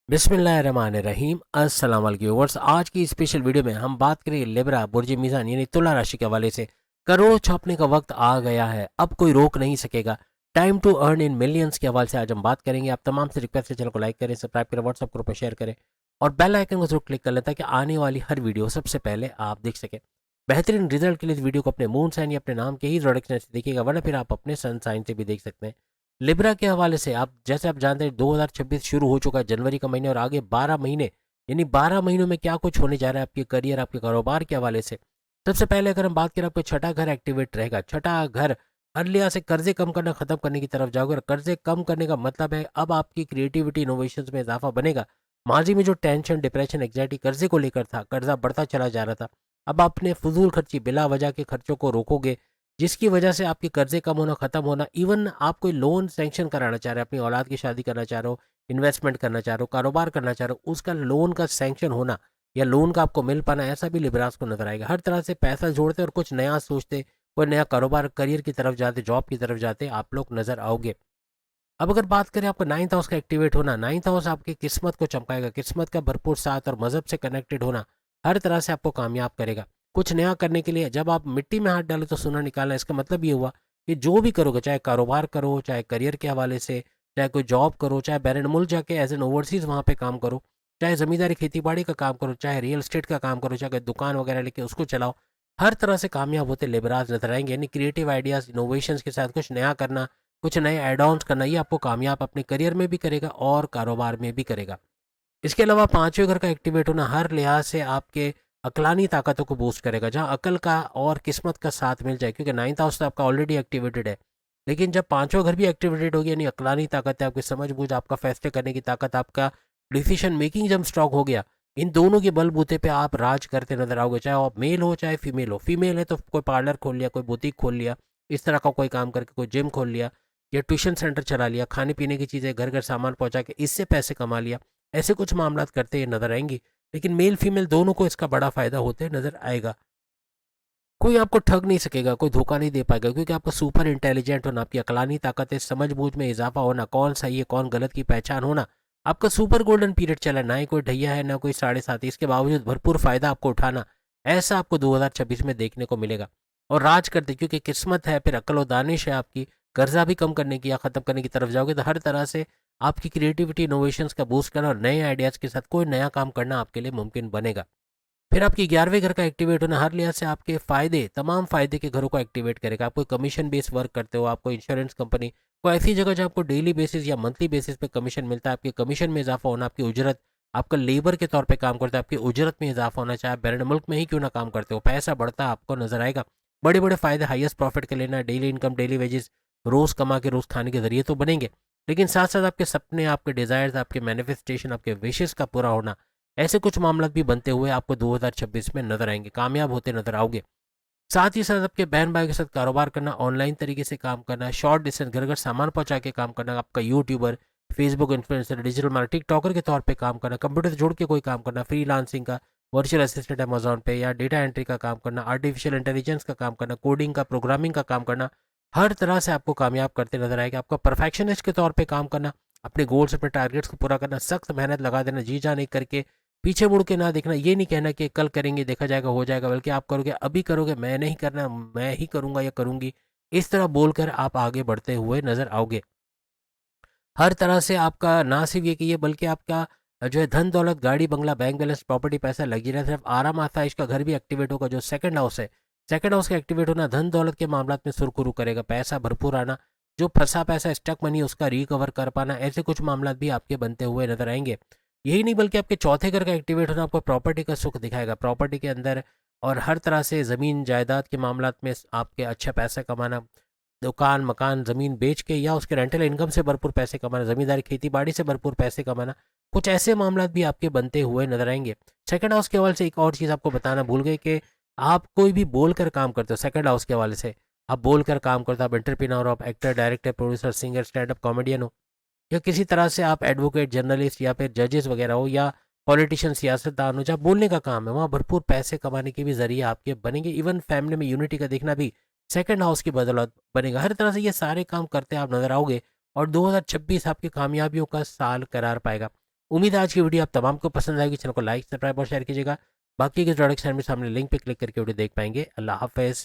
बिस्मिल्लाहिर्रहमानिर्रहीम अस्सलाम वालेकुम व्यूअर्स। आज की स्पेशल वीडियो में हम बात करेंगे लिब्रा बुर्ज मीज़ान यानी तुला राशि के हवाले से। करोड़ छापने का वक्त आ गया है, अब कोई रोक नहीं सकेगा। Time to earn in millions के हवाले से आज हम बात करेंगे। आप तमाम से रिक्वेस्ट है, चैनल को लाइक करें, सब्सक्राइब करें, व्हाट्सअप ग्रुप पर शेयर करें और बेल आइकन को जरूर क्लिक कर लें ताकि आने वाली हर वीडियो सबसे पहले आप देख सकें। बेहतरीन रिजल्ट के लिए इस वीडियो को अपने मून साइन या अपने नाम के ही प्रोडक्शन से देखिएगा, वरना फिर आप अपने सन साइन से भी देख सकते हैं। लिब्रा के हवाले से आप जैसे आप जानते हैं 2026 शुरू हो चुका है, जनवरी का महीने और आगे 12 महीने, यानी 12 महीनों में क्या कुछ होने जा रहा है आपके करियर आपके कारोबार के हवाले से। सबसे पहले अगर हम बात करें, आपका छठा घर एक्टिवेट रहेगा। छठा घर अर्लिया से कर्जे कम करना खत्म करने की तरफ जाओगे और कर्जे कम करने का मतलब है अब आपकी क्रिएटिविटी इनोवेशन में इजाफा बनेगा। माजी में जो टेंशन डिप्रेशन एग्जाइटी कर्जे को लेकर था, कर्जा बढ़ता चला जा रहा था, अब आप अपने फजूल खर्ची बिला वजह के खर्चों को रोकोगे, जिसकी वजह से आपके कर्जे कम होना खत्म होना। इवन आप कोई लोन सैंक्शन कराना चाह रहे हैं, अपनी औलाद की शादी करना चाह रहे हो, इन्वेस्टमेंट करना चाह रहे हो, कारोबार करना चाह रहे हो, उसका लोन का सैंक्शन होना या लोन का आपको मिल पाना, ऐसा भी लिब्रास को नजर आएगा। हर तरह से पैसा जोड़ते और कुछ नया सोचते, कोई नया कारोबार करियर की तरफ जाते, जॉब की तरफ जाते आप लोग नजर आओगे। अब अगर बात करें आपका नाइन्थ हाउस का एक्टिवेट होना, नाइन्थ हाउस आपकी किस्मत को चमकाएगा। किस्मत का भरपूर साथ और मजहब से कनेक्टेड होना हर तरह से आपको कामयाब करेगा। कुछ नया करने के लिए जब आप मिट्टी में हाथ डालो तो सोना निकालना, इसका मतलब ये हुआ कि जो भी करोगे, चाहे कारोबार करो, चाहे करियर के हवाले से, चाहे कोई जॉब करो, चाहे बैरन मुल्क जाके एज एन ओवरसीज वहाँ पे काम करो, चाहे जमींदारी खेती बाड़ी का काम करो, चाहे रियल एस्टेट का काम करो, चाहे दुकान वगैरह लेके उसको चलाओ, हर तरह से कामयाब होते लेबराज नजर आएंगे। यानी क्रिएटिव आइडियाज इनोवेशंस के साथ कुछ नया करना, कुछ नए एड ऑन्स करना, ये आपको कामयाब अपने करियर में भी करेगा और कारोबार में भी करेगा। इसके अलावा पांचवें घर का एक्टिवेट होना हर लिहाज से आपके अकलानी ताकतों को बूस्ट करेगा, जहां अकल का और किस्मत का साथ मिल जाए, क्योंकि नाइन्थ हाउस तो आपका ऑलरेडी एक्टिवेटेड है, लेकिन जब पांचवा घर भी एक्टिवेटेड होगी, यानी अकलानी ताकत है, आपकी समझ बूझ, आपका फैसले करने की ताकत, आपका डिसीजन मेकिंग जब स्ट्रांग हो गया, इन दोनों के बलबूते पे आप राज करते नजर आओगे। चाहे आप मेल हो चाहे फीमेल हो, फीमेल है तो कोई पार्लर खोल लिया, कोई बुटीक खोल लिया, इस तरह का कोई काम करके कोई जिम खोल लिया या ट्यूशन सेंटर चला लिया, खाने पीने की चीज़ें घर घर सामान पहुंचा के इससे पैसे कमा लिया, ऐसे कुछ मामला करते ये नजर आएंगी। लेकिन मेल फीमेल दोनों को इसका बड़ा फायदा होते नजर आएगा। कोई आपको ठग नहीं सकेगा, कोई धोखा नहीं दे पाएगा, क्योंकि आपका सुपर इंटेलिजेंट होना, आपकी अकलानी ताकत है, समझ बूझ में इजाफा होना, कौन सही है कौन गलत की पहचान होना, आपका सुपर गोल्डन पीरियड चला। ना ही कोई ढैया है ना कोई साढ़े सात, इसके बावजूद भरपूर फायदा आपको उठाना, ऐसा आपको 2026 में देखने को मिलेगा। और राज करते, क्योंकि किस्मत है, फिर अकल और दानिश है आपकी, कर्जा भी कम करने की या खत्म करने की तरफ जाओगे तो हर तरह से आपकी क्रिएटिविटी इनोवेशंस का बूस्ट करना और नए आइडियाज के साथ कोई नया काम करना आपके लिए मुमकिन बनेगा। फिर आपकी 11वें घर का एक्टिवेट होना हर लिहाज से आपके फायदे, तमाम फायदे के घरों को एक्टिवेट करेगा। आप कोई कमीशन बेस्ड वर्क करते हो, आपको इंश्योरेंस कंपनी, कोई ऐसी जगह जहाँ आपको डेली बेसिस या मंथली बेसिस पे कमीशन मिलता है, आपके कमीशन में इजाफा होना, आपकी उजरत, आपका लेबर के तौर पे काम करता है, आपकी उजरत में इजाफा होना, चाहे आप बैरन मुल्क में ही क्यों ना काम करते हो, पैसा बढ़ता आपको नजर आएगा। बड़े बड़े फायदे, हाईएस्ट प्रॉफिट के लेना, डेली इनकम, डेली वेजेस, रोज कमा के रोज खाने के जरिए तो बनेंगे, लेकिन साथ साथ आपके सपने, आपके डिजायर्स, आपके मैनिफेस्टेशन, आपके विशेष का पूरा होना, ऐसे कुछ मामला भी बनते हुए आपको 2026 में नजर आएंगे, कामयाब होते नजर आओगे। साथ ही साथ आपके बहन भाई के साथ कारोबार करना, ऑनलाइन तरीके से काम करना, शॉर्ट डिस्टेंस घर घर सामान पहुंचा के काम करना, आपका YouTuber, Facebook influencer, digital marketing TikToker के तौर पे काम करना, कंप्यूटर से जुड़ के कोई काम करना, फ्रीलांसिंग का, वर्चुअल असिस्टेंट अमेजोन पे या डेटा एंट्री का काम करना, आर्टिफिशियल इंटेलिजेंस का काम करना, कोडिंग का, प्रोग्रामिंग का काम करना, हर तरह से आपको कामयाब करते नजर आएगा। आपका परफेक्शनिस्ट के तौर पर काम करना, अपने गोल्स अपने टारगेट्स को पूरा करना, सख्त मेहनत लगा देना, जी जान नहीं करके, पीछे मुड़ के ना देखना, ये नहीं कहना कि कल करेंगे देखा जाएगा हो जाएगा, बल्कि आप करोगे, अभी करोगे, मैं नहीं करना मैं ही करूंगा या करूंगी, इस तरह बोलकर आप आगे बढ़ते हुए नजर आओगे। हर तरह से आपका ना सिर्फ ये कि ये, बल्कि आपका जो है धन दौलत, गाड़ी बंगला, बैंक बैलेंस, प्रॉपर्टी, पैसा लगी रहे, सिर्फ आराम आसाइश का घर भी एक्टिवेट होगा। जो सेकंड हाउस है, सेकंड हाउस का एक्टिवेट होना धन दौलत के मामला में सुरखुरु करेगा, पैसा भरपूर आना, जो फंसा पैसा स्टक मनी उसका रिकवर कर पाना, ऐसे कुछ मामला भी आपके बनते हुए नजर आएंगे। यही नहीं बल्कि आपके चौथे घर का एक्टिवेट होना आपको प्रॉपर्टी का सुख दिखाएगा, प्रॉपर्टी के अंदर और हर तरह से ज़मीन जायदाद के मामला में आपके अच्छा पैसा कमाना, दुकान मकान ज़मीन बेच के या उसके रेंटल इनकम से भरपूर पैसे कमाना, ज़मींदारी खेती बाड़ी से भरपूर पैसे कमाना, कुछ ऐसे मामला भी आपके बनते हुए नजर आएंगे। सेकंड हाउस के हवाले से एक और चीज़ आपको बताना भूल गए कि आप कोई भी बोल कर काम करते हो, सेकंड हाउस के हवाले से आप बोल कर काम करते हो, आप एंटरप्रेन्योर हो, आप actor, director, producer, singer, stand up comedian हो, या किसी तरह से आप एडवोकेट, जर्नलिस्ट या फिर जजेस वगैरह हो, या पॉलिटिशियन, सियासतदान हो, जहाँ बोलने का काम है वहाँ भरपूर पैसे कमाने के भी जरिए आपके बनेंगे। इवन फैमिली में यूनिटी का देखना भी सेकंड हाउस की बदौलत बनेगा। हर तरह से ये सारे काम करते आप नजर आओगे और 2026 आपकी कामयाबियों का साल करार पाएगा। उम्मीद है आज की वीडियो आप तमाम को पसंद आएगी। चैनल को लाइक, सब्सक्राइब और शेयर कीजिएगा। बाकी के प्रोडक्ट में सामने लिंक पे क्लिक करके वीडियो देख पाएंगे। अल्लाह हाफिज़।